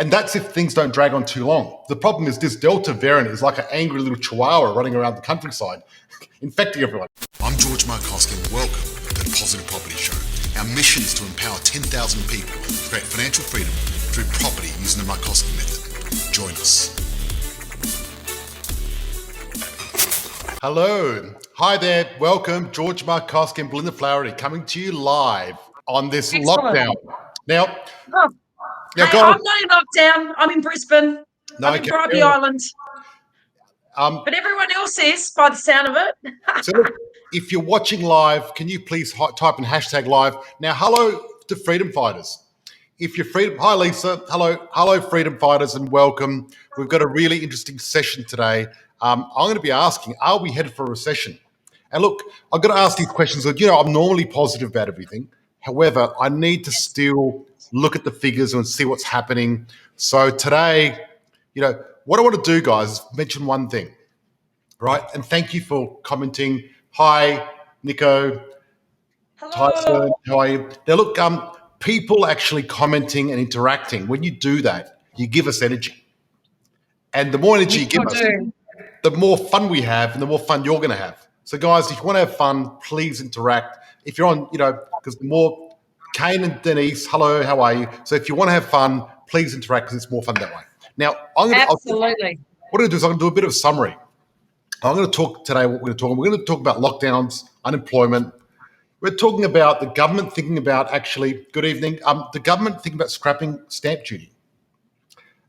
And that's if things don't drag on too long. The problem is this Delta variant is like an angry little chihuahua running around the countryside, infecting everyone. I'm George Markoski and welcome to the Positive Property Show. Our mission is to empower 10,000 people to create financial freedom through property using the Markoski method. Join us. Hello. Hi there. Welcome. George Markoski and Belinda Flaherty coming to you live on this lockdown. Now, Hey, I'm not in lockdown. I'm in Brisbane. No, I'm in Bribey Island. But everyone else is, by the sound of it. So look, if you're watching live, can you please type in hashtag live? Now, hello to freedom fighters. If you're hi Lisa, hello freedom fighters and welcome. We've got a really interesting session today. I'm going to be asking, are we headed for a recession? And look, I've got to ask these questions. I'm normally positive about everything. However, I need to still look at the figures and see what's happening. So today, what I want to do, guys, is mention one thing, right? And thank you for commenting. Hi, Nico. Hello. Tyson, how are you? Now, look, people actually commenting and interacting. When you do that, you give us energy. And the more energy you give us, the more fun we have and the more fun you're going to have. So, guys, if you want to have fun, please interact. If you're on, because the more Kane and Denise, hello, how are you? So if you want to have fun, please interact because it's more fun that way. Now, Absolutely. What I'm going to do is I'm going to do a bit of a summary. I'm going to talk today what we're going to talk. We're going to talk about lockdowns, unemployment. We're talking about the government thinking about good evening, the government thinking about scrapping stamp duty.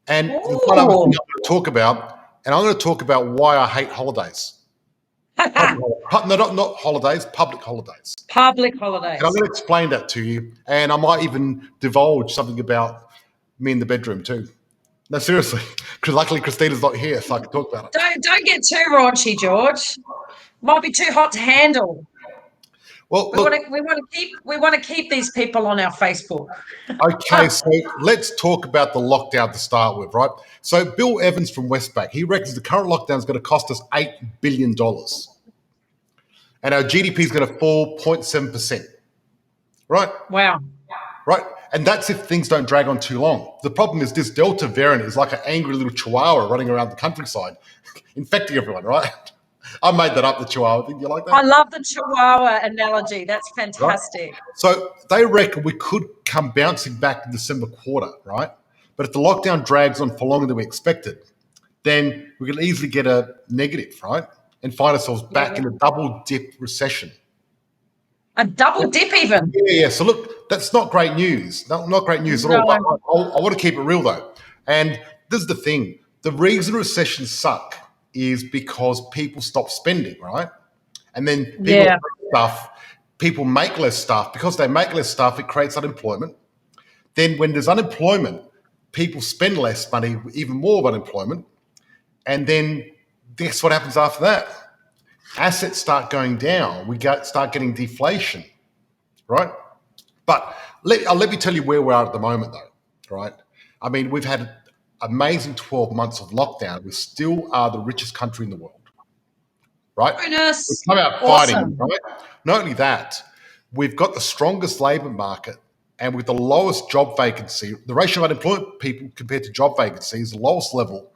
And the one other thing I'm going to talk about, and I'm going to talk about why I hate holidays. Not holidays, public holidays. Public holidays. And I'm going to explain that to you. And I might even divulge something about me in the bedroom too. No, seriously, because luckily Christina's not here, so I can talk about it. Don't get too raunchy, George. Might be too hot to handle. Well, we want to keep these people on our Facebook. Okay, so let's talk about the lockdown to start with, right? So Bill Evans from Westpac, he reckons the current lockdown is going to cost us $8 billion. And our GDP is going to fall 0.7%. Right? Wow. Right? And that's if things don't drag on too long. The problem is this Delta variant is like an angry little chihuahua running around the countryside, infecting everyone, right? I made that up, the chihuahua. Think you like that? I love the chihuahua analogy. That's fantastic. Right? So they reckon we could come bouncing back in December quarter, right? But if the lockdown drags on for longer than we expected, then we can easily get a negative, right? And find ourselves back in a double dip recession. A double dip even? Yeah. So look, that's not great news. Not great news at all. But I want to keep it real though. And this is the thing. The reason recessions suck is because people stop spending, right? And then people make less stuff. Because they make less stuff, it creates unemployment. Then when there's unemployment, people spend less money, even more of unemployment. And then guess what happens after that? Assets start going down. We start getting deflation, right? But let me tell you where we are at the moment though, right? I mean, we've had amazing 12 months of lockdown. We still are the richest country in the world, right? Bonus. We've come out fighting, right? Not only that, we've got the strongest labour market and with the lowest job vacancy. The ratio of unemployed people compared to job vacancy is the lowest level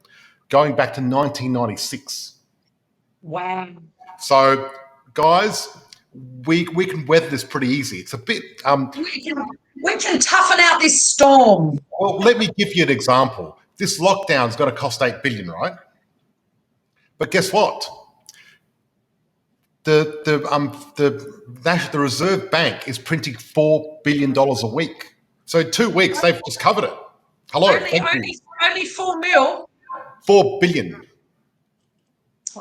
going back to 1996. Wow. So, guys, we can weather this pretty easy. It's a bit... we can toughen out this storm. Well, let me give you an example. This lockdown's going to cost $8 billion, right? But guess what? The Reserve Bank is printing $4 billion a week. So in 2 weeks, they've just covered it. Hello. Only 4 mil? 4 billion.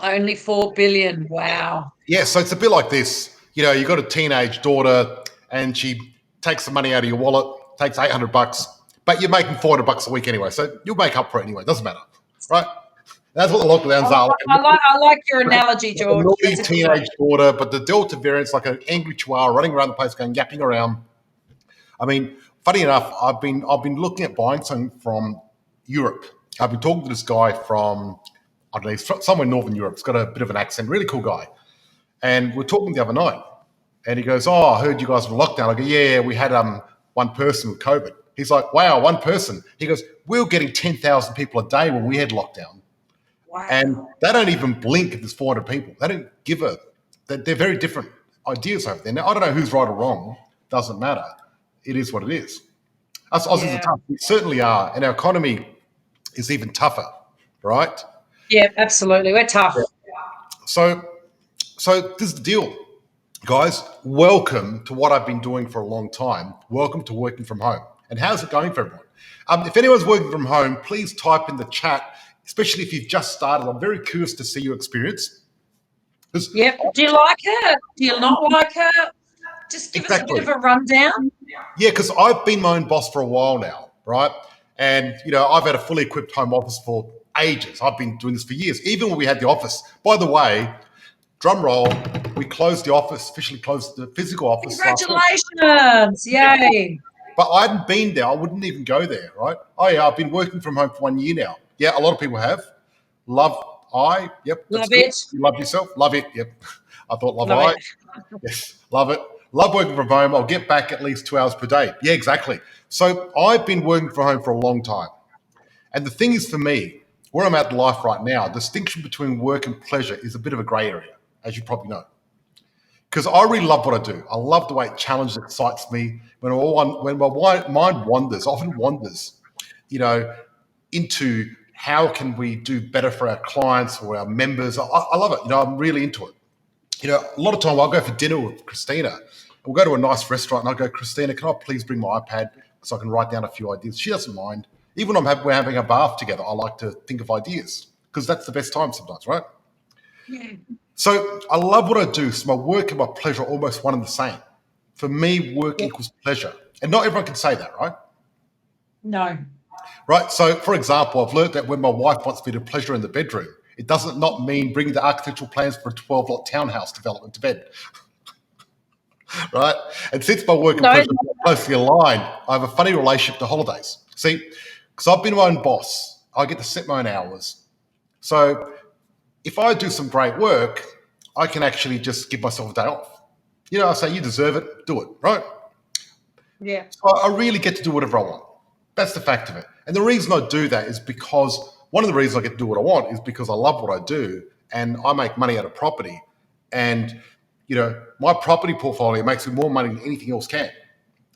Only 4 billion. Wow. Yeah, so it's a bit like this. You've got a teenage daughter and she takes the money out of your wallet, takes $800, but you're making $400 a week anyway. So you'll make up for it anyway. Doesn't matter, right? That's what the lockdowns are. I like your analogy, George. A naughty teenage daughter, but the Delta variant's like an angry chihuahua running around the place going yapping around. I mean, funny enough, I've been looking at buying something from Europe. I've been talking to this guy from, I don't know, somewhere in Northern Europe. He's got a bit of an accent, really cool guy. And we're talking the other night. And he goes, I heard you guys were in lockdown. I go, yeah, we had one person with COVID. He's like, wow, one person. He goes, we were getting 10,000 people a day when we had lockdown. Wow. And they don't even blink if there's 400 people. They don't give a. They're very different ideas over there. Now, I don't know who's right or wrong. Doesn't matter. It is what it is. Us Aussies are tough. We certainly are. And our economy is even tougher, right? Yeah, absolutely. We're tough. So this is the deal, guys. Welcome to what I've been doing for a long time. Welcome to working from home. And how's it going for everyone? If anyone's working from home, please type in the chat, especially if you've just started. I'm very curious to see your experience. Yep. Do you like it? Do you not like it? Just give us a bit of a rundown. Yeah, because I've been my own boss for a while now, right? And, I've had a fully equipped home office for ages. I've been doing this for years, even when we had the office. By the way, drum roll, we closed the office, officially closed the physical office. Congratulations. Yay. But I hadn't been there. I wouldn't even go there, right? Oh, yeah, I've been working from home for 1 year now. Yeah, a lot of people have. Yep. Love good. it. You love yourself? Love it. Yep. I thought love Love I. it. Yes, love it. Love working from home. I'll get back at least 2 hours per day. Yeah, exactly. So I've been working from home for a long time. And the thing is for me, where I'm at in life right now, the distinction between work and pleasure is a bit of a grey area, as you probably know. Because I really love what I do. I love the way it challenges, excites me. When my mind wanders, often wanders, into how can we do better for our clients or our members. I love it. I'm really into it. A lot of time I'll go for dinner with Christina. We'll go to a nice restaurant and I'll go, Christina, can I please bring my iPad so I can write down a few ideas? She doesn't mind. Even when we're having a bath together, I like to think of ideas because that's the best time sometimes, right? Yeah. So I love what I do. So my work and my pleasure are almost one and the same. For me, work equals pleasure. And not everyone can say that, right? No. Right. So, for example, I've learned that when my wife wants me to pleasure in the bedroom, it doesn't not mean bringing the architectural plans for a 12-lot townhouse development to bed. Right. And since my work and pleasure are closely aligned, I have a funny relationship to holidays. See, because I've been my own boss, I get to set my own hours. So if I do some great work, I can actually just give myself a day off. I say, you deserve it, do it, right? Yeah. So I really get to do whatever I want. That's the fact of it. And the reason I do that is because one of the reasons I get to do what I want is because I love what I do and I make money out of property. And, my property portfolio makes me more money than anything else can.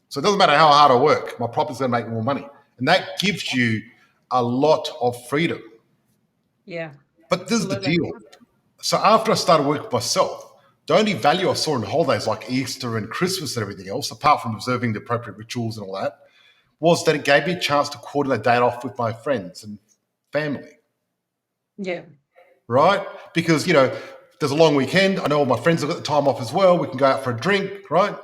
So it doesn't matter how hard I work, my property's going to make more money. And that gives you a lot of freedom. Yeah. But this is the deal. So after I started working for myself, the only value I saw in holidays like Easter and Christmas and everything else, apart from observing the appropriate rituals and all that, was that it gave me a chance to coordinate a day off with my friends and family. Yeah. Right? Because, there's a long weekend. I know all my friends have got the time off as well. We can go out for a drink, right?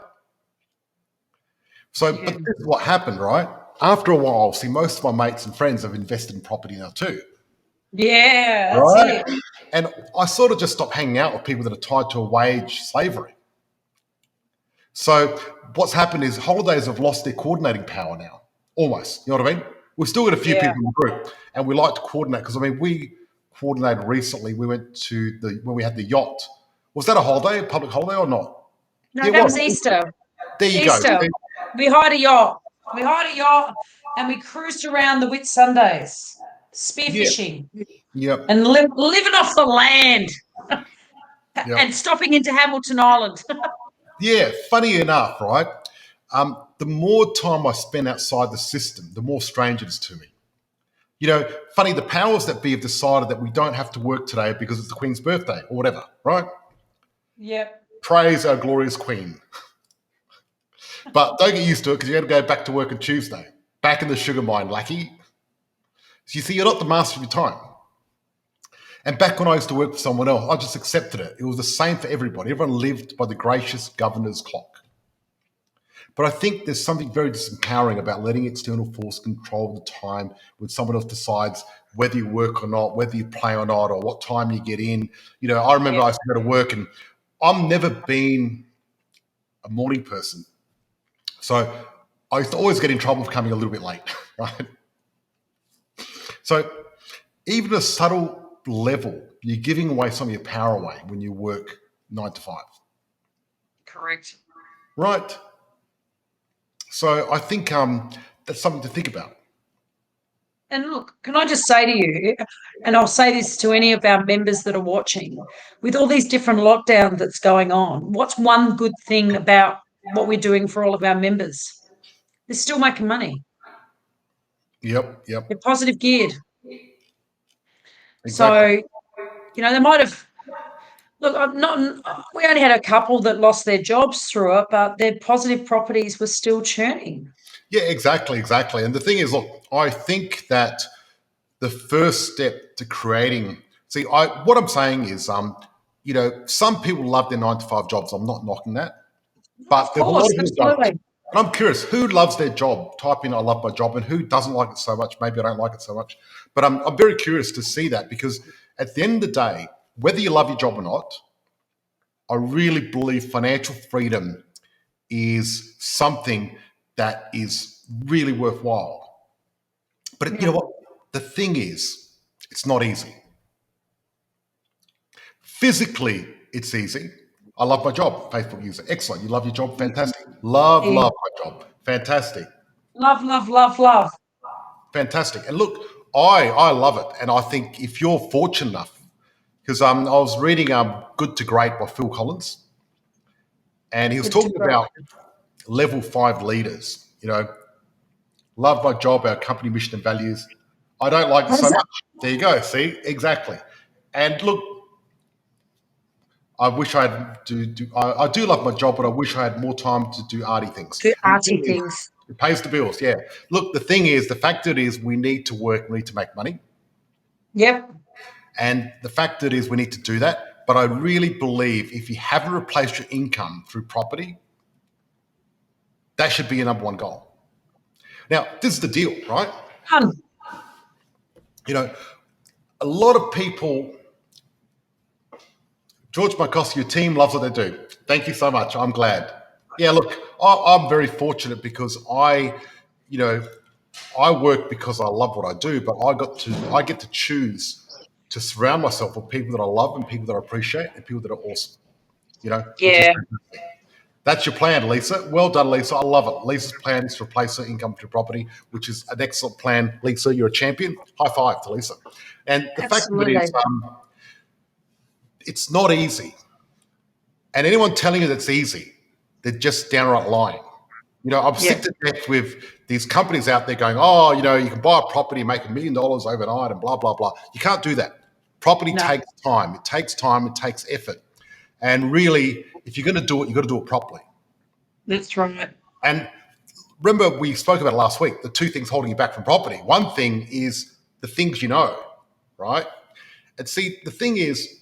So, But this is what happened, right? After a while, see, most of my mates and friends have invested in property now too. Yeah, that's Right? it. And I sort of just stopped hanging out with people that are tied to a wage slavery. So what's happened is holidays have lost their coordinating power now, almost. You know what I mean? We've still got a few people in the group, and we like to coordinate because, we coordinated recently. We went to when we had the yacht. Was that a holiday, a public holiday or not? No, that was Easter. There you Easter. go. We hired a yacht. And we cruised around the Whitsundays, spearfishing. Yep. And living off the land. Yep. And stopping into Hamilton Island. Yeah, funny enough, right? The more time I spend outside the system, the more strange it is to me. Funny, the powers that be have decided that we don't have to work today because it's the Queen's birthday or whatever, right? Yep. Praise our glorious Queen. But don't get used to it because you got to go back to work on Tuesday. Back in the sugar mine, lackey. So you see, you're not the master of your time. And back when I used to work for someone else, I just accepted it. It was the same for everybody. Everyone lived by the gracious governor's clock. But I think there's something very disempowering about letting external force control the time when someone else decides whether you work or not, whether you play or not, or what time you get in. I remember I used to go to work and I've never been a morning person. So I used to always get in trouble for coming a little bit late, right? So even a subtle level, you're giving away some of your power away when you work 9 to 5. Correct. Right. So I think that's something to think about. And look, can I just say to you, and I'll say this to any of our members that are watching, with all these different lockdowns that's going on, what's one good thing about what we're doing for all of our members? They're still making money. Yep. They're positive geared. Exactly. So, they might have, look, we only had a couple that lost their jobs through it, but their positive properties were still churning. Yeah, exactly. And the thing is, look, I think that the first step to creating, what I'm saying is, some people love their 9 to 5 jobs. I'm not knocking that, but Of there's a lot course, of who don't. absolutely. And I'm curious, who loves their job? Type in "I love my job," and who doesn't like it so much? Maybe I don't like it so much, but I'm very curious to see that, because at the end of the day, whether you love your job or not, I really believe financial freedom is something that is really worthwhile. But you know what? The thing is, it's not easy. Physically, it's easy. I love my job. Facebook user. Excellent. You love your job? Fantastic. Love my job. Fantastic. Love, love, love, love. Fantastic. And look, I love it. And I think if you're fortunate enough, because I was reading Good to Great by Phil Collins, and he was talking about level 5 leaders, love my job, our company mission and values. I don't like it so much. There you go. See, exactly. And look, I wish I do love my job, but I wish I had more time to do arty things. Do arty things. It pays the bills, yeah. Look, the thing is, the fact that it is we need to work, we need to make money. Yep. And the fact that is we need to do that. But I really believe if you haven't replaced your income through property, that should be your number one goal. Now, this is the deal, right? A lot of people, George Markoski, your team loves what they do. Thank you so much. I'm glad. Yeah, look, I'm very fortunate because I work because I love what I do, but I get to choose to surround myself with people that I love and people that I appreciate and people that are awesome. Yeah. That's your plan, Lisa. Well done, Lisa. I love it. Lisa's plan is to replace her income through property, which is an excellent plan. Lisa, you're a champion. High five to Lisa. And the fact of it is, it's not easy. And anyone telling you that's easy, they're just downright lying. I'm sick to death with these companies out there going, oh, you can buy a property, make $1 million overnight and blah, blah, blah. You can't do that. Property takes time. It takes time. It takes effort. And really, if you're going to do it, you've got to do it properly. That's right. And remember, we spoke about it last week, the two things holding you back from property. One thing is the things you know, right? And see, the thing is,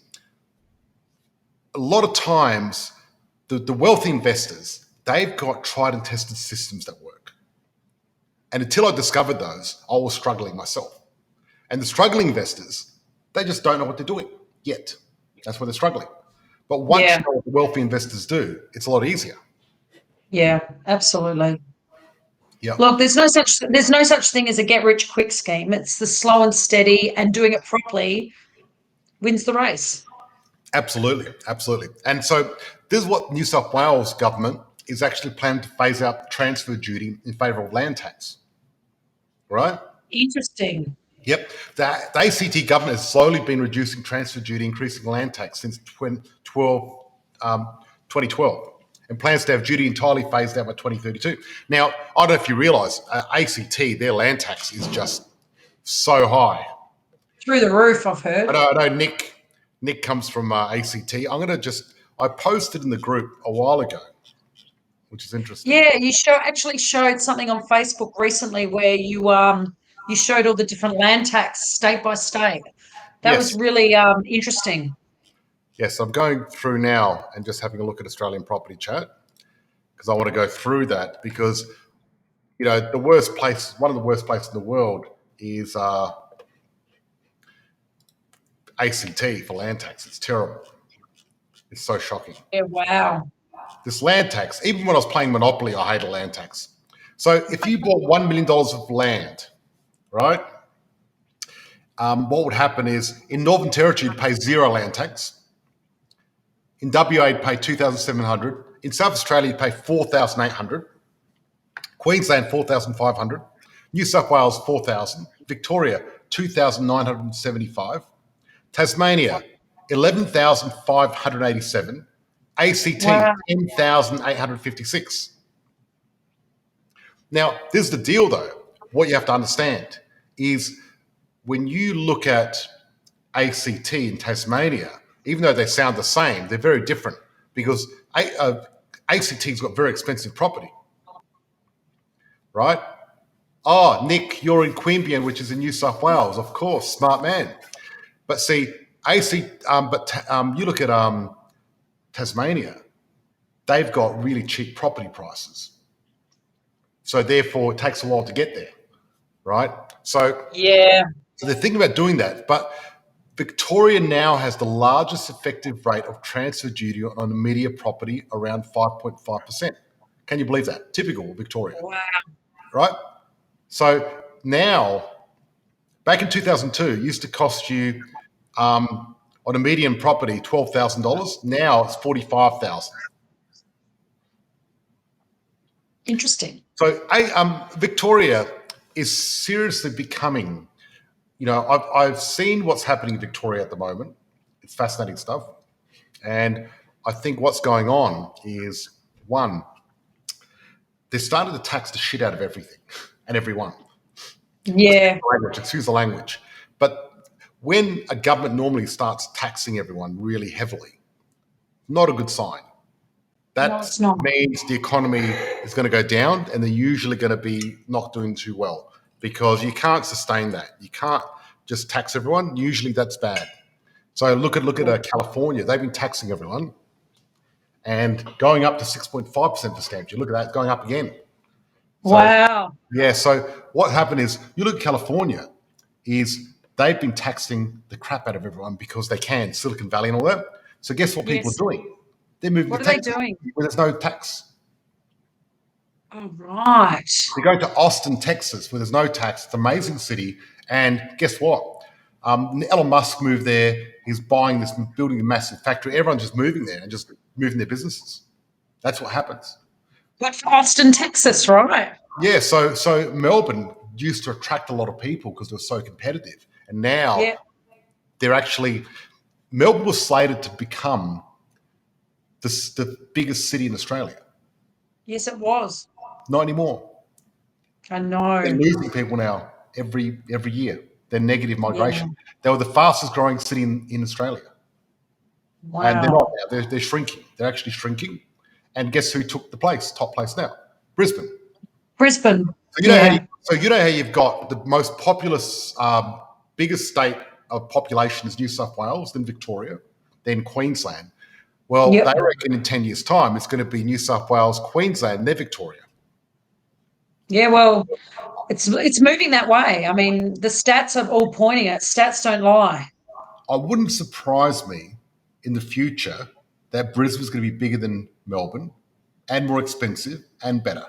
a lot of times, the wealthy investors, they've got tried and tested systems that work. And until I discovered those, I was struggling myself. And the struggling investors, they just don't know what they're doing yet. That's why they're struggling. But once you know what the wealthy investors do, it's a lot easier. Yeah, absolutely. Yeah. Look, there's no such thing as a get rich quick scheme. It's the slow and steady and doing it properly wins the race. Absolutely. And so this is what New South Wales government is actually planning to phase out transfer duty in favour of land tax. Right? Interesting. Yep. The ACT government has slowly been reducing transfer duty, increasing land tax since 2012, and plans to have duty entirely phased out by 2032. Now, I don't know if you realise, ACT, their land tax is just so high. Through the roof, I've heard. I know Nick comes from ACT. I posted in the group a while ago, which is interesting. Yeah, you actually showed something on Facebook recently where you showed all the different land tax state by state. That was really interesting. Yes, I'm going through now and just having a look at Australian Property Chat because I want to go through that because, one of the worst places in the world is ACT for land tax. It's terrible. It's so shocking. Yeah, wow. This land tax, even when I was playing Monopoly, I hated land tax. So if you bought $1 million of land, right, what would happen is in Northern Territory, you'd pay zero land tax. In WA, you'd pay $2,700. In South Australia, you'd pay $4,800. Queensland, $4,500. New South Wales 4,000, Victoria 2,975, Tasmania 11,587, ACT Wow. 10,856. Now, this is the deal though. What you have to understand is when you look at ACT in Tasmania, even though they sound the same, they're very different because ACT's got very expensive property, right? Oh, Nick, you're in Queanbeyan, which is in New South Wales, of course, smart man. But see, you look at Tasmania, they've got really cheap property prices, so therefore it takes a while to get there, right? So Yeah. they're thinking about doing that, but Victoria now has the largest effective rate of transfer duty on immediate property, around 5.5%. Can you believe that? Typical Victoria, Wow. right? So now, back in 2002, it used to cost you on a median property $12,000. Now it's $45,000. Interesting. So Victoria is seriously becoming. I've seen what's happening in Victoria at the moment. It's fascinating stuff. And I think what's going on is, one, they're starting to tax the shit out of everything and everyone. Yeah. Excuse the language. But when a government normally starts taxing everyone really heavily, not a good sign. No, it's not. Means the economy is going to go down and they're usually going to be not doing too well because you can't sustain that. You can't just tax everyone. Usually that's bad. So look at California. They've been taxing everyone and going up to 6.5% for stamp duty. Look at that, going up again. So, Wow. yeah, so what happened is, you look at California, is they've been taxing the crap out of everyone because they can, Silicon Valley and all that. So guess what people Yes. are doing? They're moving What to are they Texas doing? where there's no tax. Oh, right. They're going to Austin, Texas, where there's no tax. It's an amazing city. And guess what? Elon Musk moved there. He's building a massive factory. Everyone's just moving there and just moving their businesses. That's what happens. But for Austin, Texas, right? Yeah, so Melbourne used to attract a lot of people because they were so competitive. And now Yeah. Melbourne was slated to become the biggest city in Australia. Yes, it was. Not anymore. I know. They're losing people now every year. They're negative migration. Yeah. They were the fastest growing city in Australia. Wow. And they're not now. They're shrinking. They're actually shrinking. And guess who took the top place now? Brisbane. Brisbane. So you know how you've got the most populous, biggest state of population is New South Wales, then Victoria, then Queensland. Well, Yep. they reckon in 10 years' time, it's going to be New South Wales, Queensland, and then Victoria. Yeah, well, it's moving that way. I mean, the stats are all pointing at stats don't lie. I wouldn't surprise me in the future that Brisbane's going to be bigger than Melbourne and more expensive and better.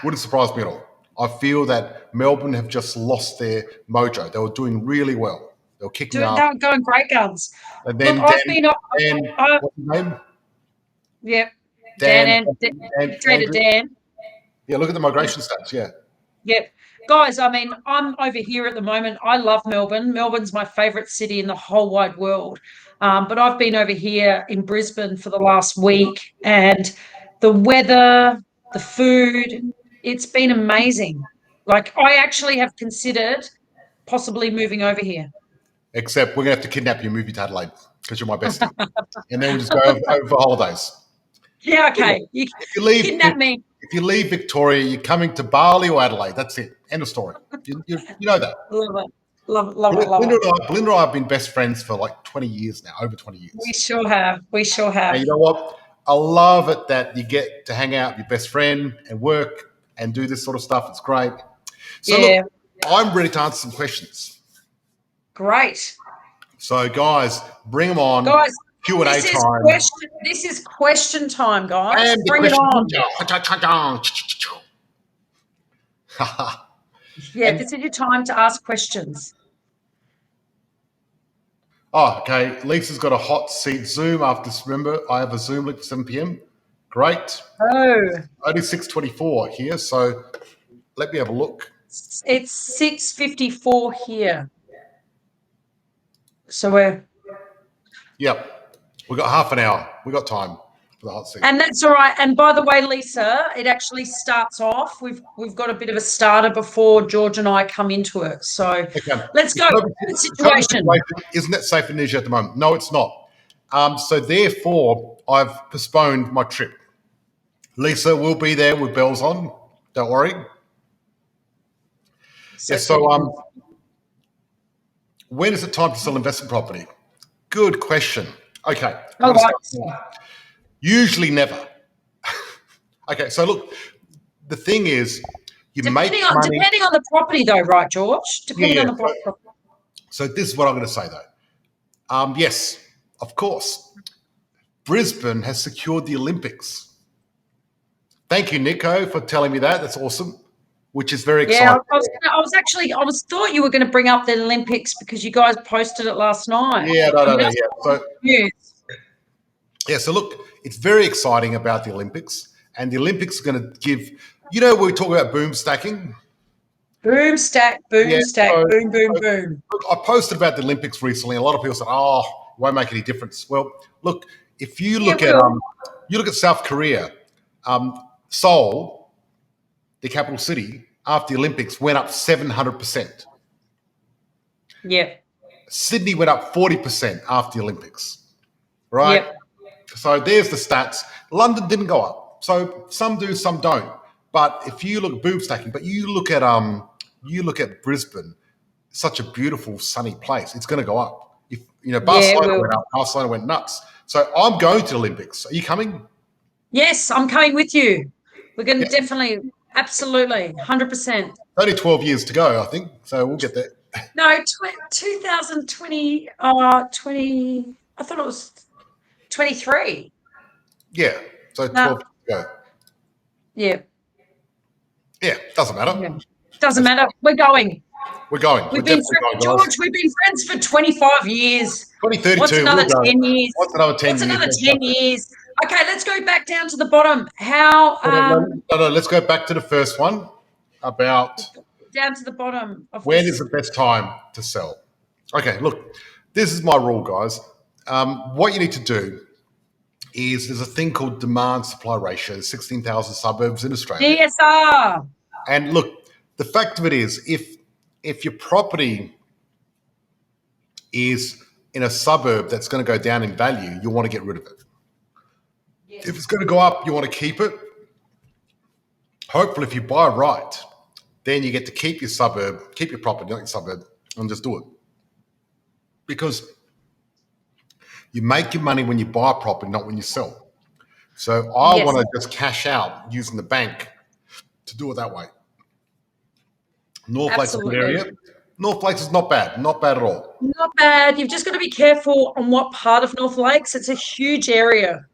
Wouldn't surprise me at all. I feel that Melbourne have just lost their mojo. They were doing really well. They were kicking They up. were going great guns. And then Look, I've been what's his name? Yep. Dan. Dan. Yeah, look at the migration stats. Yeah. Yep. Guys, I mean, I'm over here at the moment. I love Melbourne. Melbourne's my favourite city in the whole wide world. But I've been over here in Brisbane for the last week, and the weather, the food, it's been amazing. Like, I actually have considered possibly moving over here. Except we're going to have to kidnap you and move you to Adelaide because you're my bestie. And then we'll just go over for holidays. Yeah, okay. You kidnap me. If you leave Victoria, you're coming to Bali or Adelaide. That's it. End of story. You know that. Love it. Belinda and I have been best friends for like 20 years now, over 20 years. We sure have. And you know what? I love it that you get to hang out with your best friend and work and do this sort of stuff. It's great. So look, I'm ready to answer some questions. Great. So guys, bring them on. Guys, Q&A this time. This is question time, guys. And bring it on. Yeah, this is your time to ask questions. Oh, okay. Lisa's got a hot seat Zoom after this. Remember, I have a Zoom link for 7 p.m. Great. Oh. Only 6:24 here, so Let me have a look. It's 6:54 here. So we're... Yep. We've got half an hour. We've got time for the hot seat. And that's all right. And by the way, Lisa, it actually starts off. We've got a bit of a starter before George and I come into it. So Okay. let's go. The Situation. isn't it safe in Asia at the moment? No, it's not. So therefore, I've postponed my trip. Lisa will be there with bells on. Don't worry. So when is it time to sell investment property? Good question. Okay. All right. Usually never. Okay, so look, the thing is, Depending on the property, though, right, George? Depending on the property. So this is what I'm going to say, though. Yes, of course, Brisbane has secured the Olympics. Thank you, Nico, for telling me that. That's awesome. Which is very exciting. Yeah, I thought you were going to bring up the Olympics because you guys posted it last night. Yeah, no. Yeah. So look, it's very exciting about the Olympics, and the Olympics are going to give. You know, we talk about boom stacking. Boom stack, boom stack, boom, boom, boom. Look, I posted about the Olympics recently. A lot of people said, "Oh, it won't make any difference." Well, look, if you look at South Korea, Seoul, the capital city, after the Olympics went up 700%. Yeah. Sydney went up 40% after the Olympics, right? Yep. So there's the stats. London didn't go up. So some do, some don't. But if you look at boom stacking, but you look at Brisbane, such a beautiful sunny place, it's going to go up. If Barcelona went up, Barcelona went nuts. So I'm going to the Olympics. Are you coming? Yes, I'm coming with you. We're going to definitely, absolutely, 100%. Only 12 years to go, I think. So we'll get there. No, 2020, 20, I thought it was 23. Yeah, so 12 to go. Yeah. Yeah, doesn't matter. Yeah. Doesn't matter. We're going. We're going. We've been friends, George, we've been friends for 25 years. 2032. What's another 10 years? What's another 10 years? What's another 10 years? Okay, let's go back down to the bottom. How? No, let's go back to the first one about down to the bottom. When is the best time to sell? Okay, look, this is my rule, guys. What you need to do is there's a thing called demand-supply ratio, 16,000 suburbs in Australia. DSR. And look, the fact of it is, if your property is in a suburb that's going to go down in value, you want to get rid of it. Yes. If it's going to go up, you want to keep it. Hopefully, if you buy right, then you get to keep your suburb, keep your property, not your suburb, and just do it. Because you make your money when you buy a property, not when you sell. So I want to just cash out using the bank to do it that way. North Lakes is an area. North Lakes is not bad at all. Not bad. You've just got to be careful on what part of North Lakes. It's a huge area.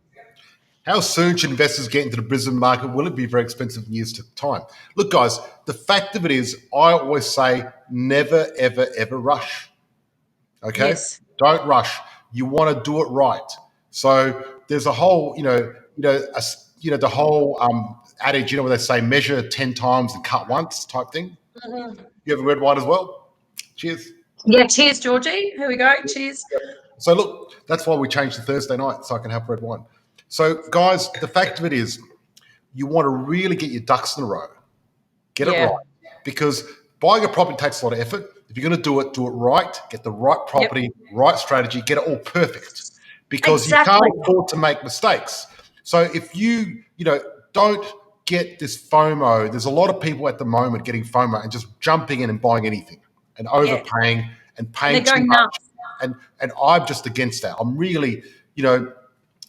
How soon should investors get into the Brisbane market? Will it be very expensive in years to time? Look, guys, the fact of it is, I always say, never, ever, ever rush. Okay? Yes. Don't rush. You want to do it right. So there's a whole, the whole adage, where they say measure 10 times and cut once type thing. Mm-hmm. You have a red wine as well? Cheers. Yeah, cheers, Georgie. Here we go. Cheers. So look, that's why we changed to Thursday night so I can have red wine. So guys, the fact of it is, you want to really get your ducks in a row. Get it right. Because buying a property takes a lot of effort. If you're going to do it right, get the right property, right strategy, get it all perfect. Because you can't afford to make mistakes. So if you don't get this FOMO, there's a lot of people at the moment getting FOMO and just jumping in and buying anything and overpaying and paying too much. And I'm just against that. I'm really, and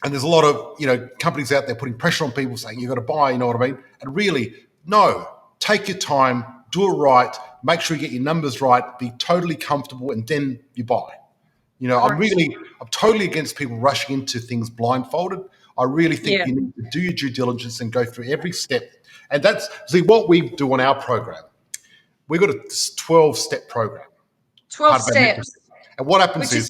there's a lot of, companies out there putting pressure on people saying, you've got to buy, you know what I mean? And really, no, take your time, do it right, make sure you get your numbers right, be totally comfortable, and then you buy. I'm totally against people rushing into things blindfolded. I really think you need to do your due diligence and go through every step. And that's, what we do on our program. We've got a 12-step program. 12 steps. And what happens is,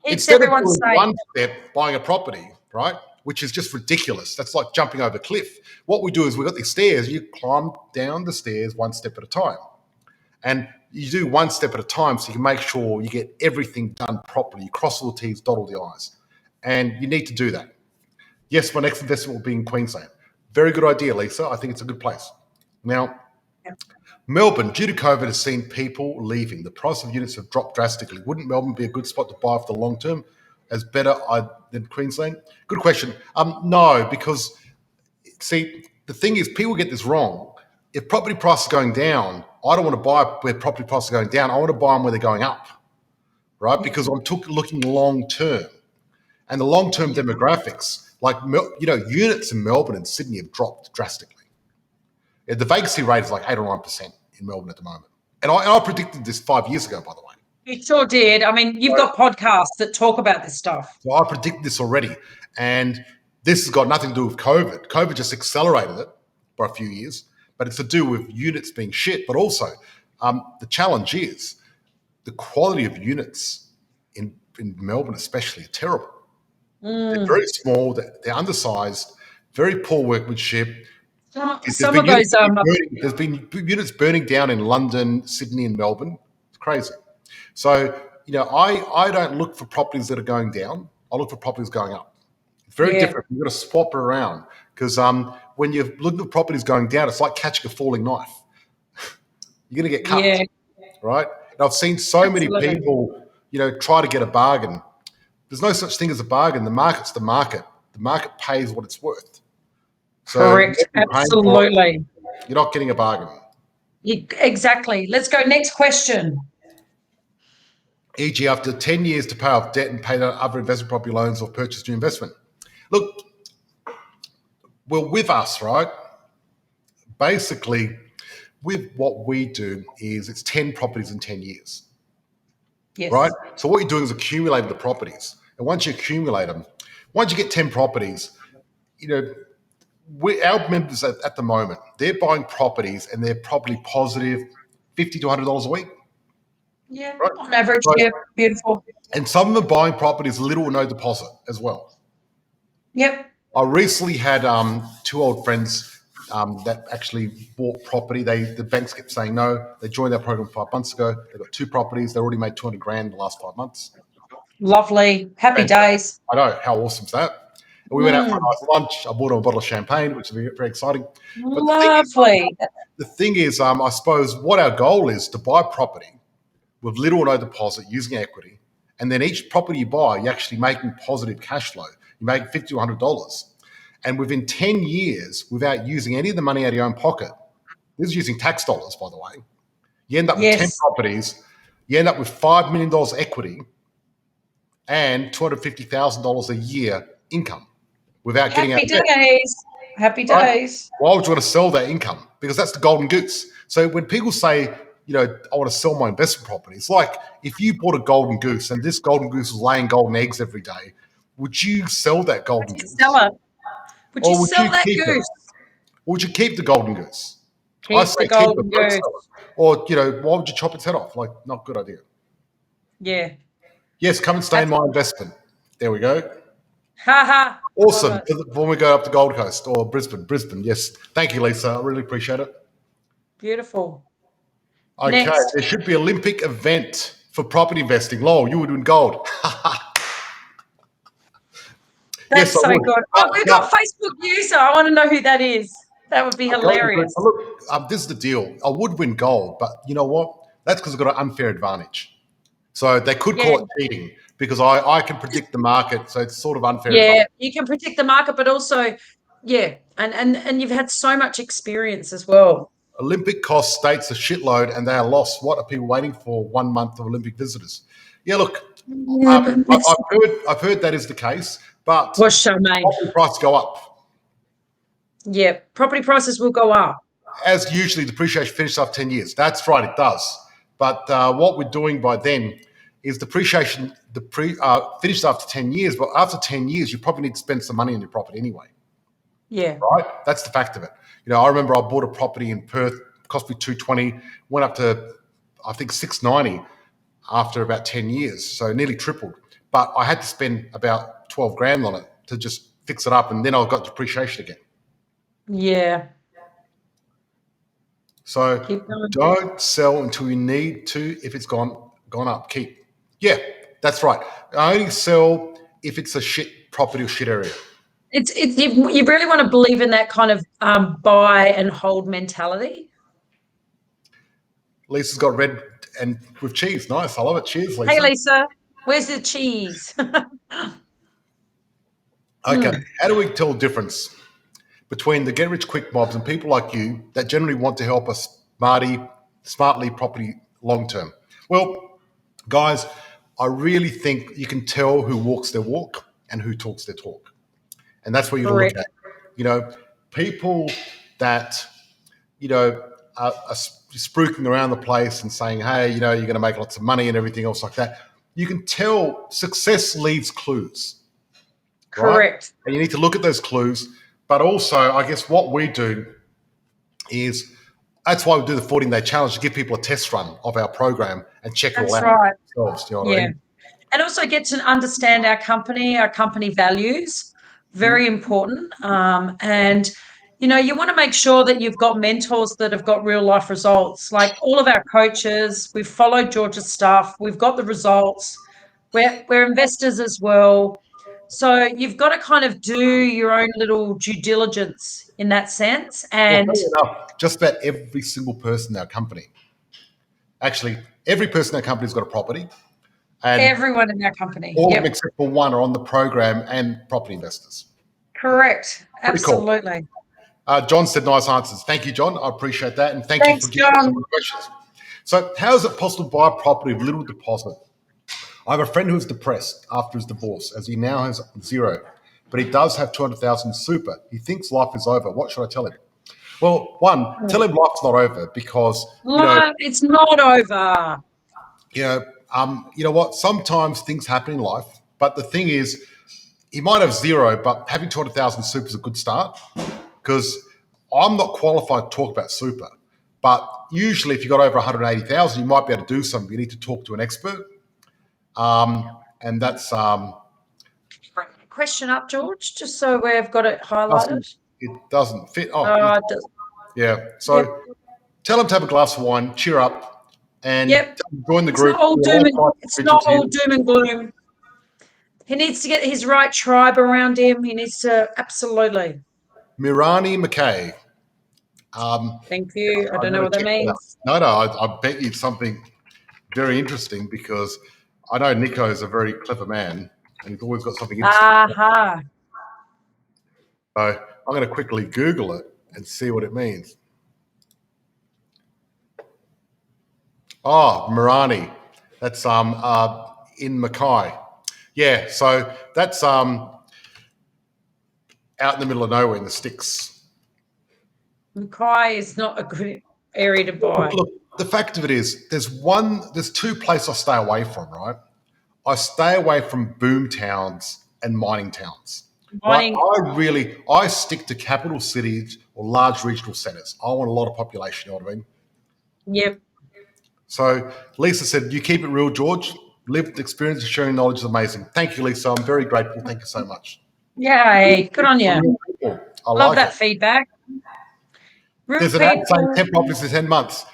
instead of doing one step, buying a property, right? which is just ridiculous. That's like jumping over a cliff. What we do is we've got these stairs. You climb down the stairs one step at a time. And you do one step at a time so you can make sure you get everything done properly. You cross all the T's, dot all the I's. And you need to do that. Yes, my next investment will be in Queensland. Very good idea, Lisa. I think it's a good place. Now, Melbourne, due to COVID, has seen people leaving. The price of units have dropped drastically. Wouldn't Melbourne be a good spot to buy for the long term as better than Queensland? Good question. No, because, see, the thing is, people get this wrong. If property prices are going down, I don't want to buy where property prices are going down. I want to buy them where they're going up, right? Because I'm looking long term. And the long term demographics, like, units in Melbourne and Sydney have dropped drastically. The vacancy rate is like 8 or 9% in Melbourne at the moment. And I predicted this 5 years ago, by the way. You sure did. I mean, you've got podcasts that talk about this stuff. So I predicted this already. And this has got nothing to do with COVID. COVID just accelerated it by a few years, but it's to do with units being shit. But also, the challenge is the quality of units in Melbourne especially are terrible. They're very small, they're undersized, very poor workmanship. There's been units burning down in London, Sydney, and Melbourne. It's crazy. So, I don't look for properties that are going down. I look for properties going up. It's very different. You've got to swap it around because when you're looking for properties going down, it's like catching a falling knife. You're going to get cut, right? And I've seen so many people, try to get a bargain. There's no such thing as a bargain. The market's the market. The market pays what it's worth. So correct. Absolutely. You're not getting a bargain. Exactly. Let's go. Next question. E.g., after 10 years to pay off debt and pay down other investment property loans or purchase new investment. Look, well, with us, right? Basically, with what we do is it's 10 properties in 10 years. Yes. Right? So what you're doing is accumulating the properties. And once you accumulate them, once you get 10 properties, our members at the moment, they're buying properties and they're probably positive $50 to $100 a week. Yeah, right? On average, so, beautiful. And some of them are buying properties little or no deposit as well. Yep. I recently had 2 old friends that actually bought property. The banks kept saying no. They joined our program 5 months ago. They got 2 properties. They already made $200,000 in the last 5 months. Lovely. Happy days. I know. How awesome is that? And we went out for a nice lunch. I bought them a bottle of champagne, which is very exciting. But lovely. The thing is, I suppose what our goal is to buy property with little or no deposit using equity. And then each property you buy, you're actually making positive cash flow. You make $50 to $100. And within 10 years, without using any of the money out of your own pocket, this is using tax dollars, by the way, you end up with 10 properties, you end up with $5 million equity and $250,000 a year income without getting out of debt. Happy days. Why would you want to sell that income? Because that's the golden goose. So when people say, I want to sell my investment property, it's like if you bought a golden goose and this golden goose was laying golden eggs every day, would you sell that golden goose? Sell it. Would you sell that goose? Or would you keep the golden goose? Keep the golden goose. Or, why would you chop its head off? Like, not a good idea. Yeah. Yes, come and stay in my investment. There we go. Ha ha. Awesome. When we go up to Gold Coast or Brisbane, yes. Thank you, Lisa. I really appreciate it. Beautiful. Okay, next. There should be an Olympic event for property investing. Lol, you were doing gold. That's so good. We've got Facebook user. I want to know who that is. That would be hilarious. Look, this is the deal. I would win gold, but you know what? That's because I've got an unfair advantage. So they could call it cheating because I can predict the market. So it's sort of unfair. Yeah, you can predict the market, but also, and you've had so much experience as well. Olympic costs states a shitload and they are lost. What are people waiting for 1 month of Olympic visitors? Yeah, look, I've heard that is the case, but property prices go up. Yeah, property prices will go up. As usually, depreciation finishes after 10 years. That's right, it does. But what we're doing by then is depreciation finishes after 10 years, but after 10 years, you probably need to spend some money on your property anyway. Yeah. Right? That's the fact of it. I remember I bought a property in Perth, cost me $220, went up to, I think, $690 after about 10 years, so nearly tripled. But I had to spend about $12,000 on it to just fix it up, and then I've got depreciation again. Yeah. So Keep going. don't sell until you need to. If it's gone up, keep. Yeah, that's right. I only sell if it's a shit property or shit area. It's you really want to believe in that kind of buy and hold mentality. Lisa's got red and with cheese. Nice. I love it. Cheers, Lisa. Hey, Lisa, where's the cheese? Okay. How do we tell the difference between the get-rich-quick mobs and people like you that generally want to help us smartly property long-term? Well, guys, I really think you can tell who walks their walk and who talks their talk. And that's what you look at. You know, people that, you know, are spruiking around the place and saying, hey, you know, you're going to make lots of money and everything else like that. You can tell success leaves clues. Correct. Right? And you need to look at those clues. But also, I guess what we do is, that's why we do the 14-day challenge, to give people a test run of our program and check it all out themselves. You know what I mean? And also get to understand our company values. Very important. And, you know, you want to make sure that you've got mentors that have got real life results. Like all of our coaches, we've followed George's stuff. We've got the results. We're investors as well. So you've got to kind of do your own little due diligence in that sense. And just about every single person in our company, actually, every person in our company has got a property. And everyone in our company. All of them except for one are on the program and property investors. Correct. Absolutely. Cool. John said nice answers. Thank you, John. I appreciate that. And thanks you for giving us some questions. So how is it possible to buy a property with little deposit? I have a friend who's depressed after his divorce, as he now has zero, but he does have 200,000 super. He thinks life is over. What should I tell him? Well, one, tell him life's not over, because it's not over. You know what? Sometimes things happen in life, but the thing is, he might have zero, but having 200,000 super is a good start, because I'm not qualified to talk about super. But usually, if you've got over 180,000, you might be able to do something. You need to talk to an expert. And that's question up, George, just so we've got it highlighted. It doesn't fit. Oh, it does. Yeah. So tell him to have a glass of wine, cheer up, and join the group. It's not all doom and gloom. He needs to get his right tribe around him. He needs to absolutely. Mirani McKay. Thank you. I don't know what that means. No, I bet you something very interesting, because I know Nico is a very clever man and he's always got something interesting. So I'm going to quickly Google it and see what it means. Oh, Mirani. That's in Mackay. Yeah, so that's out in the middle of nowhere in the sticks. Mackay is not a good area to buy. Look, the fact of it is, there's two places I stay away from, right? I stay away from boom towns and mining towns. Right? I stick to capital cities or large regional centres. I want a lot of population, you know what I mean? Yep. So Lisa said, you keep it real, George. Lived experience and sharing knowledge is amazing. Thank you, Lisa. I'm very grateful. Thank you so much. Yay. Good on you. I love that feedback. There's an ad saying 10 properties in 10 months.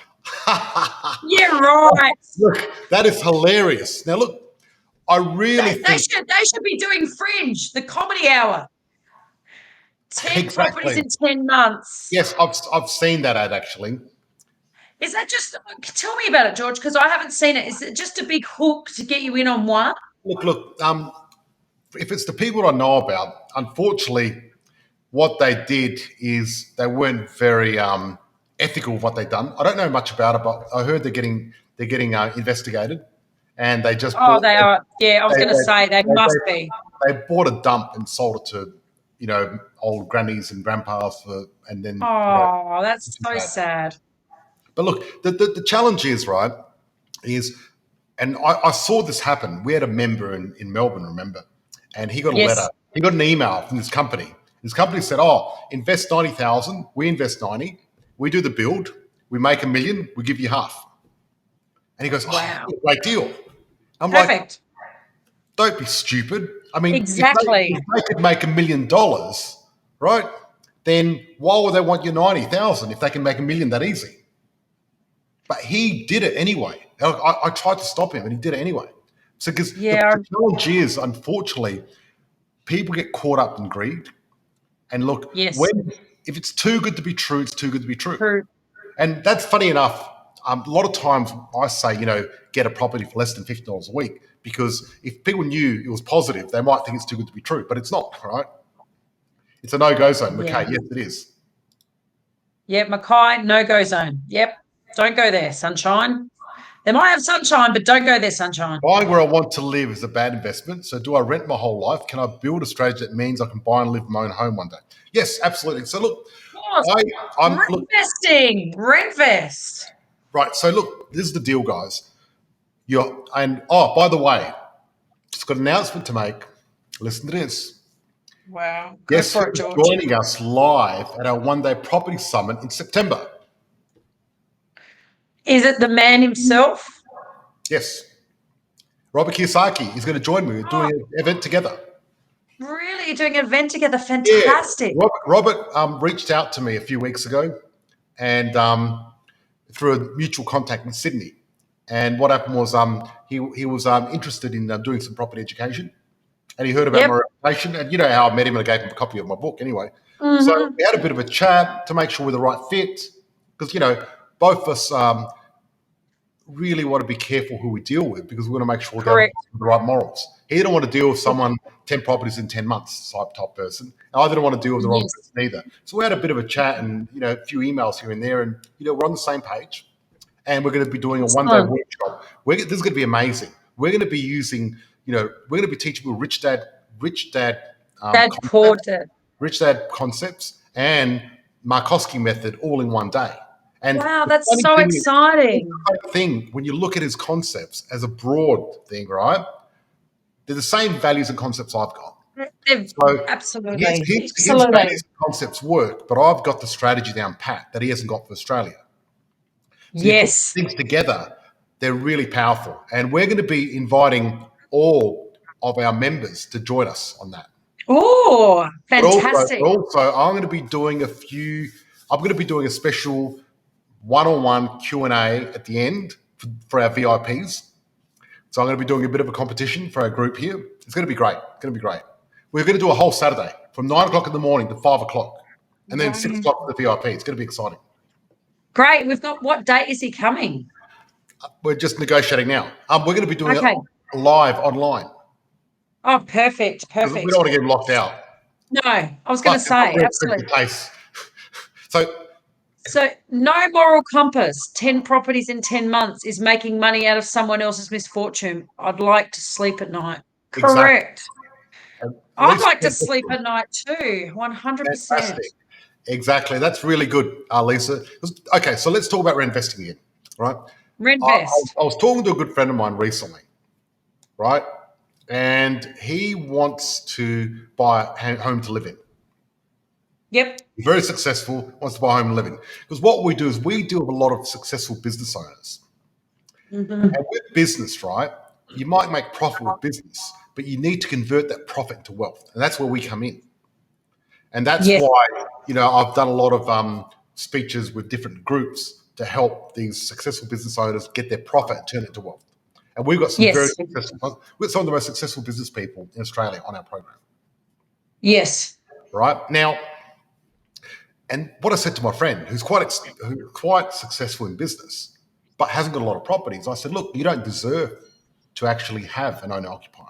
Yeah, right. Look, that is hilarious. Now, look, I really think they should be doing Fringe, the comedy hour. 10 properties in 10 months. Yes, I've seen that ad actually. Is that just, tell me about it, George, because I haven't seen it. Is it just a big hook to get you in on one? Look, if it's the people I know about, unfortunately, what they did is they weren't very ethical with what they've done. I don't know much about it, but I heard they're getting investigated, and they just they are. Yeah, I was going to say they must be. They bought a dump and sold it to, you know, old grannies and grandpas, and then. Oh, that's so sad. But look, the challenge is, right, and I saw this happen. We had a member in Melbourne, remember, and he got a letter. He got an email from this company. This company said, invest 90,000, we invest 90, we do the build, we make $1 million, we give you half. And he goes, wow, great deal. I'm perfect. Like, don't be stupid. I mean, Exactly. if they could make $1 million, right, then why would they want your 90,000 if they can make $1 million that easy? But he did it anyway. I tried to stop him, and he did it anyway. So, because Yeah. the challenge is, unfortunately, people get caught up in greed. And look, Yes. if it's too good to be true, it's too good to be true. True. And that's funny enough. A lot of times I say, get a property for less than $50 a week, because if people knew it was positive, they might think it's too good to be true, but it's not, right? It's a no-go zone. Yeah. Okay, yes, it is. Yep, Mackay, no-go zone. Yep. Don't go there, sunshine. They might have sunshine, but don't go there, sunshine. Buying where I want to live is a bad investment. So do I rent my whole life? Can I build a strategy that means I can buy and live in my own home one day? Yes, absolutely. So look, I'm look, Investing, Rentvest. right. So look, this is the deal, guys. By the way, just got an announcement to make. Listen to this. Wow. Go Guess for it, who's George. joining us live at our one-day property summit in September? Is it the man himself? Yes. Robert Kiyosaki is going to join me. We're doing an event together. Really? You're doing an event together? Fantastic. Yeah. Robert reached out to me a few weeks ago, and through a mutual contact in Sydney. And what happened was he was interested in doing some property education, and he heard about my reputation. And you know how I met him, and I gave him a copy of my book anyway. Mm-hmm. So we had a bit of a chat to make sure we're the right fit, because both of us really want to be careful who we deal with, because we want to make sure we're the right morals. He didn't want to deal with someone 10 properties in 10 months type person. And I didn't want to deal with the wrong person either. So we had a bit of a chat and a few emails here and there, and we're on the same page. And we're going to be doing a one-day workshop. This is going to be amazing. We're going to be using, we're going to be teaching people rich dad concepts and Markoski method all in one day. And wow, that's so exciting. Thing when you look at his concepts as a broad thing, right? They're the same values and concepts I've got. Absolutely. His values and concepts work, but I've got the strategy down pat that he hasn't got for Australia. So yes. You put things together, they're really powerful. And we're going to be inviting all of our members to join us on that. Oh, fantastic. But also, I'm going to be doing a special one-on-one Q&A at the end for our VIPs. So I'm going to be doing a bit of a competition for our group here. It's going to be great. We're going to do a whole Saturday from 9 o'clock in the morning to 5 o'clock, and then 6 o'clock for the VIP. It's going to be exciting. Great. What date is he coming? We're just negotiating now. We're going to be doing it live online. Oh, perfect. We don't want to get him locked out. No, I was going to say, absolutely. So no moral compass, 10 properties in 10 months is making money out of someone else's misfortune. I'd like to sleep at night. Correct. Exactly. I'd like to sleep at night too, 100%. Fantastic. Exactly. That's really good, Lisa. Okay, so let's talk about reinvesting again, right? Reinvest. I was talking to a good friend of mine recently, right? And he wants to buy a home to live in. Yep. Very successful, wants to buy a home and live in. Because what we do is we deal with a lot of successful business owners. Mm-hmm. And with business, right, you might make profit with business, but you need to convert that profit into wealth. And that's where we come in. And that's why, I've done a lot of speeches with different groups to help these successful business owners get their profit and turn it into wealth. And we've got some very successful, we've got some of the most successful business people in Australia on our program. Yes. Right now, and what I said to my friend, who's quite successful in business, but hasn't got a lot of properties, I said, look, you don't deserve to actually have an owner-occupier.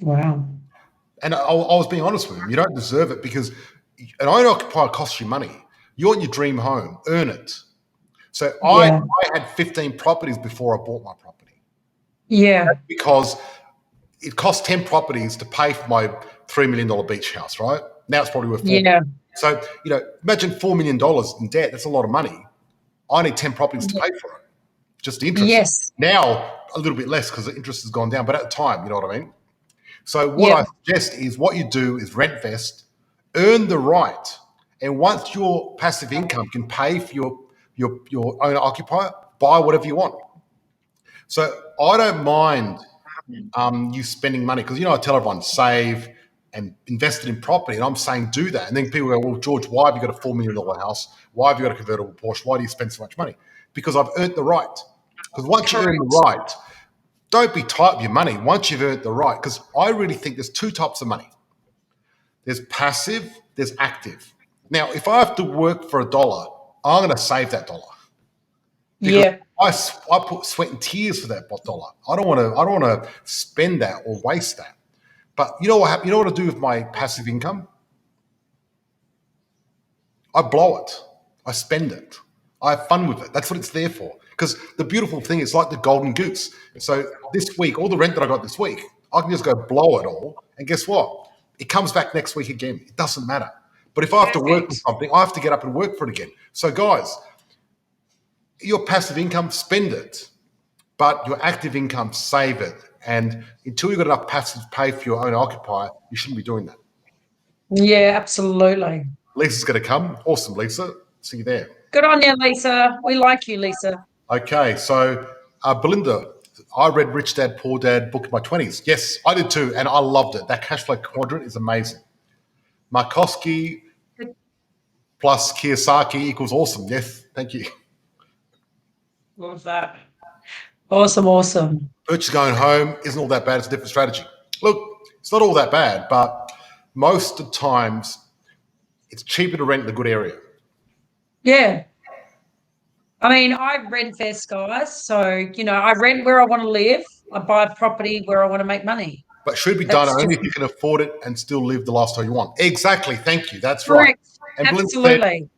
Wow. And I was being honest with him. You don't deserve it, because an owner-occupier costs you money. You want your dream home, earn it. So I had 15 properties before I bought my property. Yeah. That's because it cost 10 properties to pay for my $3 million beach house, right? Now it's probably worth $4 million. So, imagine $4 million in debt. That's a lot of money. I need 10 properties to pay for it. Just the interest. Yes. Now, a little bit less because the interest has gone down. But at the time, you know what I mean? So what I suggest is what you do is Rentvest, earn the right. And once your passive income can pay for your owner occupier, buy whatever you want. So I don't mind you spending money. Because, I tell everyone, save and invest it in property. And I'm saying do that. And then people go, well, George, why have you got a $4 million house? Why have you got a convertible Porsche? Why do you spend so much money? Because I've earned the right. Because once you earn the right, don't be tight with your money once you've earned the right. Because I really think there's two types of money. There's passive, there's active. Now, if I have to work for $1, I'm going to save that dollar. Because I put sweat and tears for that dollar. I don't want to spend that or waste that. But you know what happens? You know what I do with my passive income? I blow it. I spend it. I have fun with it. That's what it's there for. Because the beautiful thing is like the golden goose. So this week, all the rent that I got this week, I can just go blow it all. And guess what? It comes back next week again. It doesn't matter. But if I have to work for something, I have to get up and work for it again. So guys, your passive income, spend it. But your active income, save it. And until you've got enough passive to pay for your own occupier, you shouldn't be doing that. Yeah, absolutely. Lisa's going to come. Awesome, Lisa. See you there. Good on you, Lisa. We like you, Lisa. Okay, so Belinda, I read Rich Dad, Poor Dad book in my 20s. Yes, I did too, and I loved it. That cash flow quadrant is amazing. Markoski plus Kiyosaki equals awesome. Yes, thank you. Love that. Awesome. Purchase going home isn't all that bad. It's a different strategy. Look, it's not all that bad, but most of the times it's cheaper to rent in a good area. Yeah. I mean, I rent fair skies. So, I rent where I want to live. I buy a property where I want to make money. But should be done only if you can afford it and still live the lifestyle you want. Exactly. Thank you. That's right. And absolutely.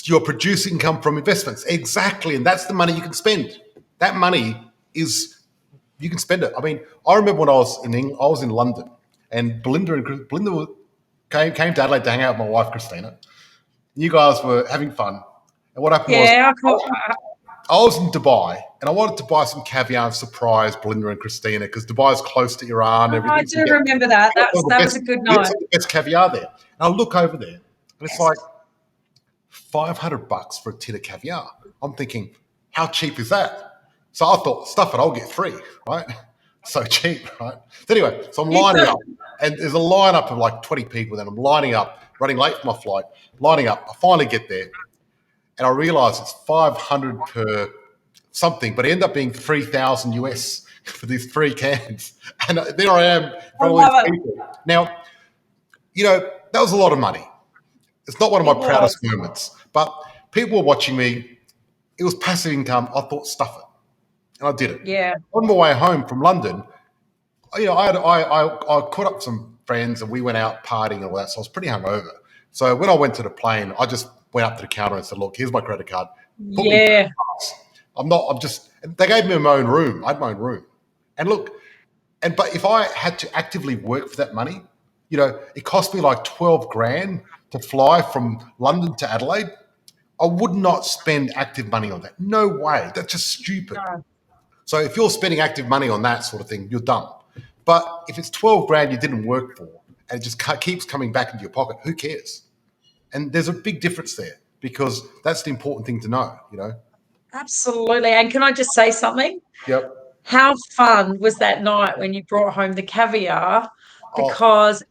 You're producing income from investments. Exactly. And that's the money you can spend. That money is, you can spend it. I mean, I remember when I was in London, and Belinda came to Adelaide to hang out with my wife, Christina. You guys were having fun. And what happened was I was in Dubai, and I wanted to buy some caviar and surprise Belinda and Christina because Dubai is close to Iran. And everything. I do remember that. That was a good night. The best caviar there. And I look over there, and it's like $500 for a tin of caviar. I'm thinking, how cheap is that? So I thought, stuff it, I'll get free, right? So cheap, right? So anyway, so I'm lining up, and there's a lineup of like 20 people, and I'm lining up, running late for my flight, lining up. I finally get there, and I realize it's 500 per something, but it ended up being 3,000 US for these 3 cans. And there I am in front of all these people. Now, that was a lot of money. It's not one of my proudest moments, but people were watching me. It was passive income. I thought, stuff it. And I did it. Yeah. On my way home from London, I caught up with some friends and we went out partying and all that. So I was pretty hungover. So when I went to the plane, I just went up to the counter and said, look, here's my credit card. They gave me my own room. I had my own room. And look, but if I had to actively work for that money, it cost me like 12 grand to fly from London to Adelaide. I would not spend active money on that. No way. That's just stupid. No. So if you're spending active money on that sort of thing, you're dumb. But if it's 12 grand you didn't work for and it just keeps coming back into your pocket, who cares? And there's a big difference there because that's the important thing to know, Absolutely. And can I just say something? Yep. How fun was that night when you brought home the caviar? Because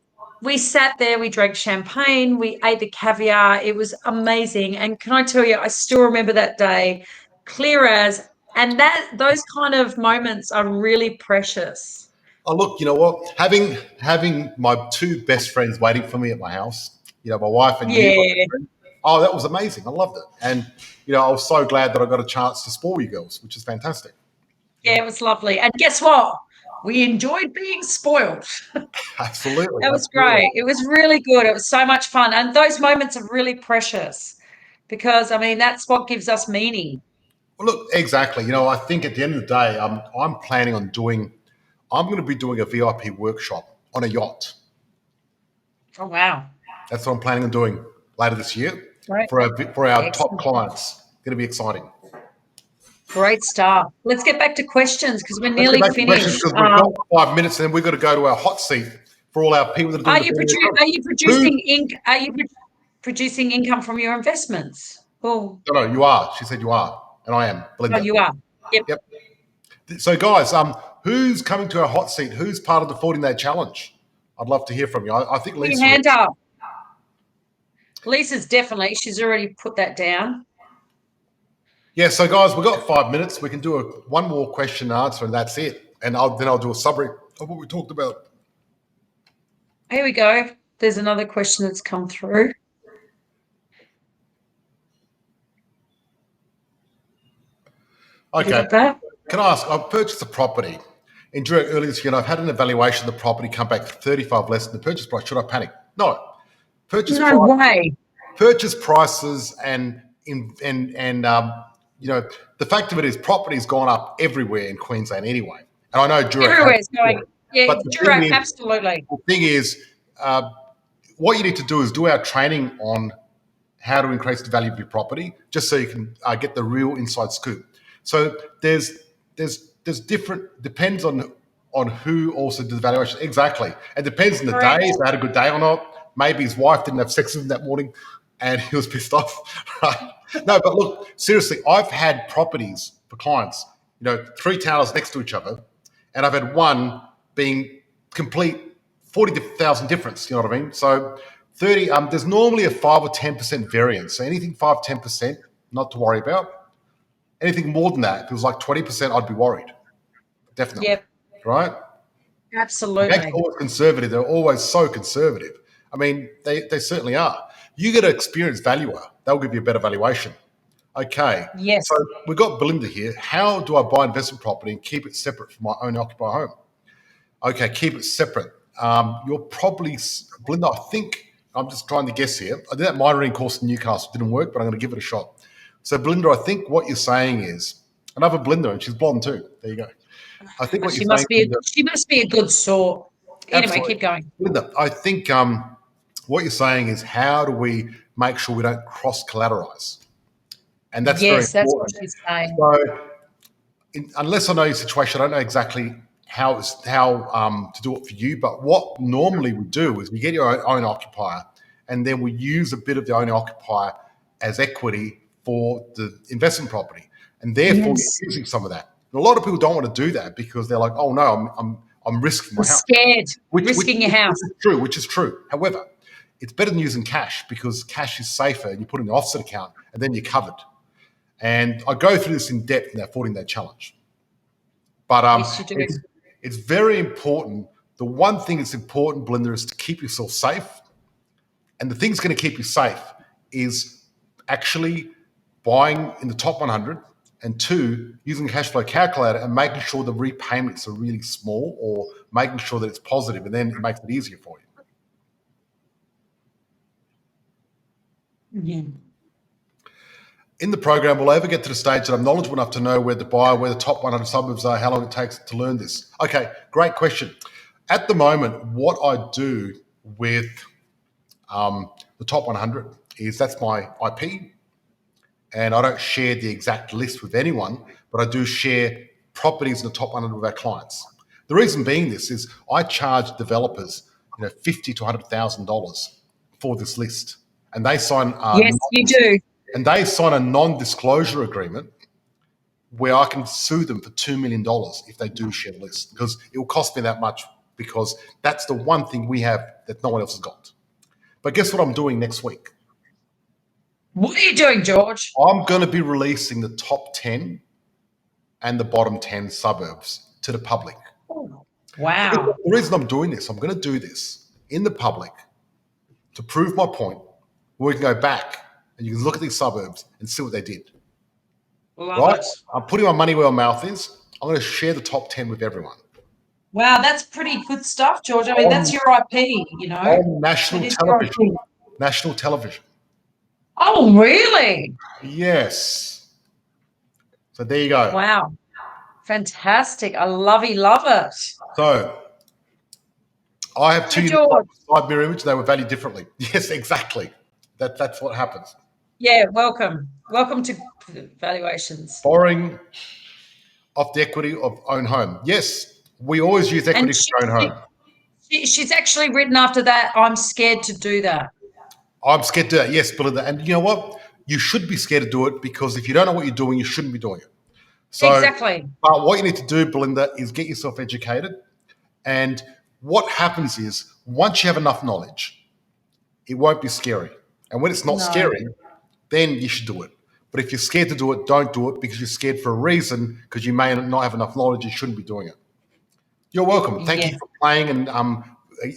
we sat there, we drank champagne, we ate the caviar. It was amazing. And can I tell you, I still remember that day clear as, and those kind of moments are really precious. Oh, look, you know what? Having my 2 best friends waiting for me at my house, my wife and you. Oh, that was amazing. I loved it. And, I was so glad that I got a chance to spoil you girls, which is fantastic. Yeah, it was lovely. And guess what? We enjoyed being spoiled. Absolutely. That was great. It was really good. It was so much fun. And those moments are really precious because, that's what gives us meaning. Well, look, exactly. I think at the end of the day, I'm planning on I'm going to be doing a VIP workshop on a yacht. Oh, wow. That's what I'm planning on doing later this year for our top clients. Going to be exciting. Great stuff. Let's get back to questions because we're nearly finished. We've got 5 minutes, and then we've got to go to our hot seat for all our people that are doing Are you producing income from your investments? Oh. No, you are. She said you are, and I am. Belinda. No, you are. Yep. So, guys, who's coming to our hot seat? Who's part of the 14-day challenge? I'd love to hear from you. I think Put your Lisa. hand up. Lisa's definitely. She's already put that down. Yeah, so guys, we've got 5 minutes. We can do one more question and answer, and that's it. And then I'll do a summary of what we talked about. Here we go. There's another question that's come through. Okay. Can I ask? I've purchased a property. During earlier this year, and I've had an evaluation of the property come back 35 less than the purchase price. Should I panic? No. No way. Purchase prices and you know, the fact of it is property's gone up everywhere in Queensland anyway. And I know Jura everywhere's going. Yeah, Jura, absolutely. The thing is, what you need to do is do our training on how to increase the value of your property, just so you can get the real inside scoop. So there's different, depends on who also does the valuation. Exactly. It depends on the day, if they had a good day or not. Maybe his wife didn't have sex with him that morning and he was pissed off. Right? No, but look, seriously, I've had properties for clients, 3 towers next to each other, and I've had one being complete 40,000 difference, you know what I mean? So 30, there's normally a 5 or 10% variance. So anything 5, 10%, not to worry about. Anything more than that, if it was like 20%, I'd be worried. Definitely. Yep. Right? Absolutely. They're always conservative. They're always so conservative. I mean, they certainly are. You get an experienced valuer. They'll give you a better valuation. Okay. Yes. So we've got Belinda here. How do I buy investment property and keep it separate from my own occupier home? Okay, keep it separate. You're probably, Belinda, I think, I'm just trying to guess here. I did that monitoring course in Newcastle. It didn't work, but I'm going to give it a shot. So, Belinda, I think what you're saying is, another Belinda, and she's blonde too. There you go. I think what she you're must saying, she must be a good sort. Anyway, absolutely. keep going. Belinda, I think what you're saying is, how do we make sure we don't cross collateralize? And that's yes, very that's important. what she's saying. So, unless I know your situation, I don't know exactly how to do it for you. But what normally we do is we get your own occupier, and then we use a bit of the owner occupier as equity for the investment property, and therefore you're using some of that. And a lot of people don't want to do that because they're like, "Oh no, I'm risking my house." Scared, risking your house. Which is true. However, it's better than using cash because cash is safer, and you put it in the offset account, and then you're covered. And I go through this in depth in that 14-day challenge. But yes, you do. It's very important. The one thing that's important, Belinda, is to keep yourself safe. And the thing that's going to keep you safe is actually buying in the top 100, and 2, using a cash flow calculator and making sure the repayments are really small, or making sure that it's positive, and then it makes it easier for you. Yeah. In the program, will I ever get to the stage that I'm knowledgeable enough to know where to buy, where the top 100 suburbs are, how long it takes to learn this? Okay, great question. At the moment, what I do with the top 100 is, that's my IP, and I don't share the exact list with anyone, but I do share properties in the top 100 with our clients. The reason being this is I charge developers, $50,000 to $100,000 for this list, and they sign. Yes, you do. And they sign a non-disclosure agreement where I can sue them for $2 million if they do share the list, because it will cost me that much, because that's the one thing we have that no one else has got. But guess what I'm doing next week? What are you doing, George? I'm going to be releasing the top 10 and the bottom 10 suburbs to the public. Oh, wow. The reason I'm doing this, I'm going to do this in the public to prove my point, where we can go back and you can look at these suburbs and see what they did. Love it. I'm putting my money where my mouth is. I'm going to share the top 10 with everyone. Wow, that's pretty good stuff, George. I mean, that's your IP, On national television. National television. Oh, really? Yes. So there you go. Wow. Fantastic. I love it. So I have 2 side mirror image. They were valued differently. Yes, exactly. That's what happens. Yeah, welcome. Welcome to valuations. Borrowing off the equity of own home. Yes, we always use equity for own home. She's actually written after that, I'm scared to do that. I'm scared to do that. Yes, Belinda. And you know what? You should be scared to do it, because if you don't know what you're doing, you shouldn't be doing it. So, Exactly. but what you need to do, Belinda, is get yourself educated. And what happens is once you have enough knowledge, it won't be scary. And when it's not No. scary, then you should do it. But if you're scared to do it, don't do it because you're scared for a reason, because you may not have enough knowledge. You shouldn't be doing it. You're welcome. Thank you for playing and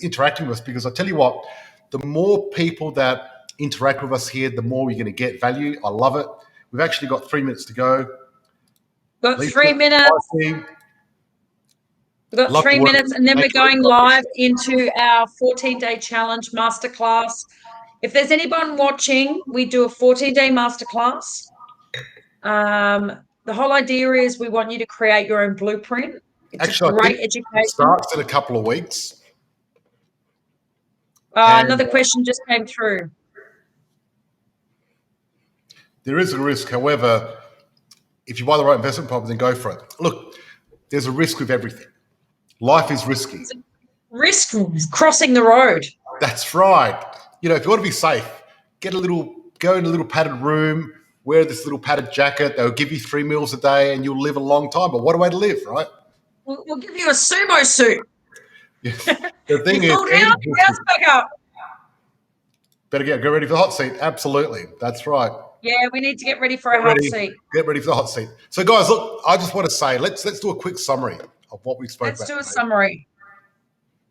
interacting with us, because I tell you what, the more people that interact with us here, the more you're going to get value. I love it. We've actually got 3 minutes to go. Got Lisa, 3 minutes. We've got 3 minutes, and then we're going live into our 14-day challenge masterclass. If there's anyone watching, we do a 14-day masterclass. The whole idea is we want you to create your own blueprint. It's actually, a great it education. starts in a couple of weeks. Another question just came through. There is a risk. However, if you buy the right investment property, then go for it. Look, there's a risk with everything. Life is risky. Risk crossing the road. That's right. You know, if you want to be safe, go in a little padded room, wear this little padded jacket. They'll give you 3 meals a day and you'll live a long time. But what a way to live, right? We'll give you a sumo suit. Yeah. The thing is, better get ready for the hot seat. Absolutely. That's right. Yeah, we need to get ready for a hot seat. Get ready for the hot seat. So, guys, look, I just want to say, let's do a quick summary of what we spoke about. Let's do a summary.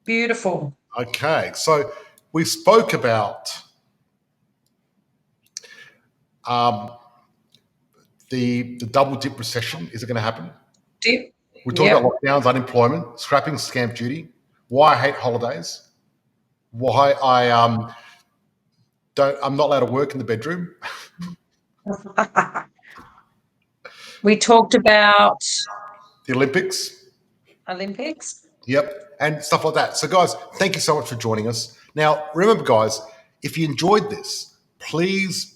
Beautiful. Okay, so we spoke about the double dip recession. Is it going to happen? Dip. We're talking about lockdowns, unemployment, scrapping stamp duty, why I hate holidays, why I'm not allowed to work in the bedroom. We talked about the Olympics. Yep, and stuff like that. So, guys, thank you so much for joining us. Now, remember, guys, if you enjoyed this, please,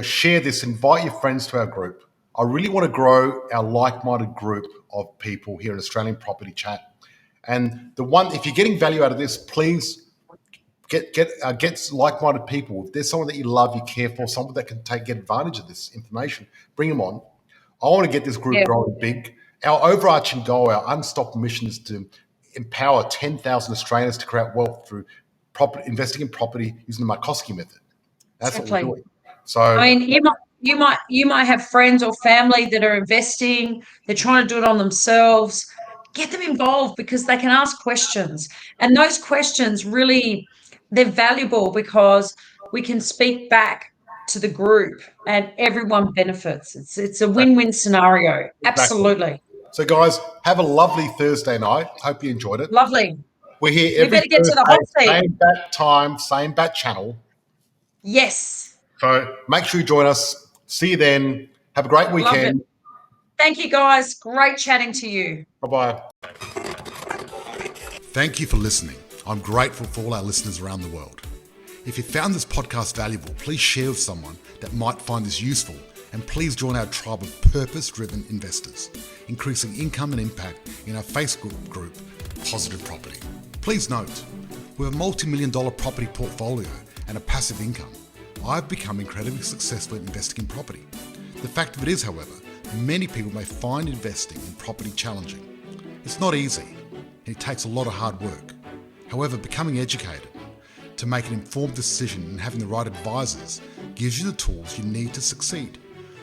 share this, invite your friends to our group. I really want to grow our like-minded group of people here in Australian Property Chat. And if you're getting value out of this, please get like-minded people. If there's someone that you love, you care for, someone that can get advantage of this information, bring them on. I want to get this group growing big. Our overarching goal, our unstopped mission, is to empower 10,000 Australians to create wealth through investing in property using the Markoski method. That's what we're doing. So, I mean, you might have friends or family that are investing. They're trying to do it on themselves. Get them involved, because they can ask questions, and those questions really, they're valuable because we can speak back to the group and everyone benefits. It's a win-win scenario. Absolutely. So, guys, have a lovely Thursday night. Hope you enjoyed it. Lovely. We're here every better get to the hot seat. Same bat time, same bat channel. Yes. So make sure you join us. See you then. Have a great weekend. Thank you, guys. Great chatting to you. Bye-bye. Thank you for listening. I'm grateful for all our listeners around the world. If you found this podcast valuable, please share with someone that might find this useful, and please join our tribe of purpose-driven investors, increasing income and impact in our Facebook group, Positive Property. Please note, with a multi-million-dollar property portfolio and a passive income, I've become incredibly successful in investing in property. The fact of it is, however, many people may find investing in property challenging. It's not easy, and it takes a lot of hard work. However, becoming educated to make an informed decision and having the right advisors gives you the tools you need to succeed.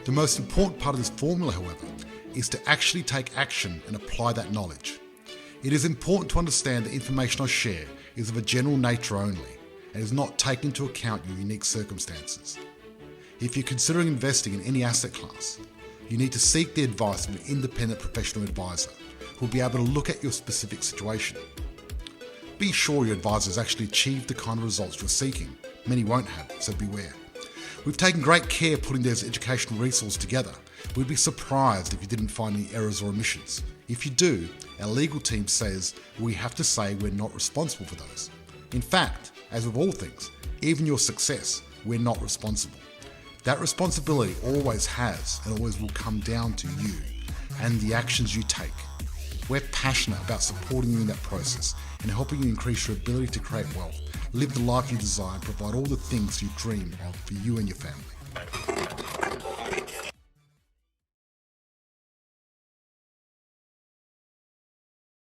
The most important part of this formula, however, is to actually take action and apply that knowledge. It is important to understand the information I share is of a general nature only and is not taking into account your unique circumstances. If you're considering investing in any asset class, you need to seek the advice of an independent professional advisor who will be able to look at your specific situation. Be sure your advisor has actually achieved the kind of results you're seeking. Many won't have, so beware. We've taken great care putting those educational resources together. We'd be surprised if you didn't find any errors or omissions. If you do, our legal team says we have to say we're not responsible for those. In fact, as with all things, even your success, we're not responsible. That responsibility always has and always will come down to you and the actions you take. We're passionate about supporting you in that process and helping you increase your ability to create wealth, live the life you desire, and provide all the things you dream of for you and your family.